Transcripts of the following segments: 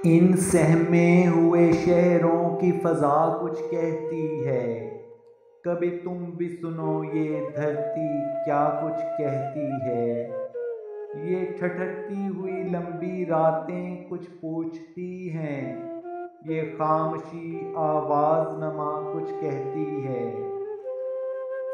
इन सहमे हुए शहरों की फ़ज़ा कुछ कहती है। कभी तुम भी सुनो ये धरती क्या कुछ कहती है। ये ठठकती हुई लंबी रातें कुछ पूछती हैं। ये खामोशी आवाज़ नमा कुछ कहती है।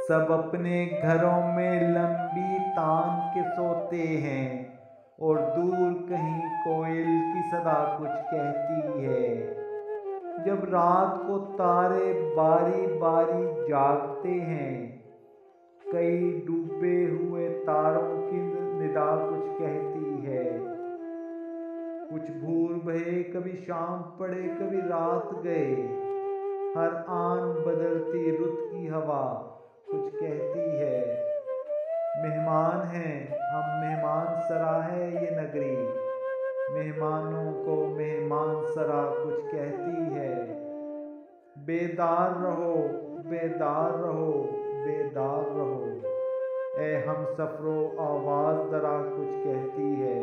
सब अपने घरों में लंबी तान के सोते हैं और दूर कहीं कोयल की सदा कुछ कहती है। जब रात को तारे बारी बारी जागते हैं, कई डूबे हुए तारों की निदा कुछ कहती है। कुछ भूर बहे, कभी शाम पड़े, कभी रात गए, हर आन बदलती रुत की हवा कुछ कहती है। मेहमान हैं हम, मेहमान सरा है ये नगरी, मेहमानों को मेहमान सरा कुछ कहती है। बेदार रहो, बेदार रहो, बेदार रहो, ए हम सफरो आवाज़ दरा कुछ कहती है।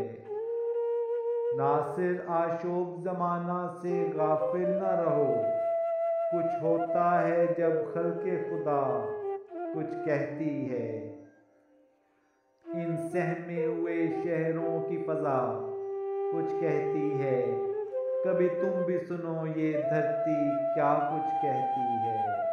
नासिर आशोब ज़माना से गाफिल न रहो, कुछ होता है जब खल्क़े खुदा कुछ कहती है। इन सहमे हुए शहरों की फ़ज़ा कुछ कहती है। कभी तुम भी सुनो ये धरती क्या कुछ कहती है।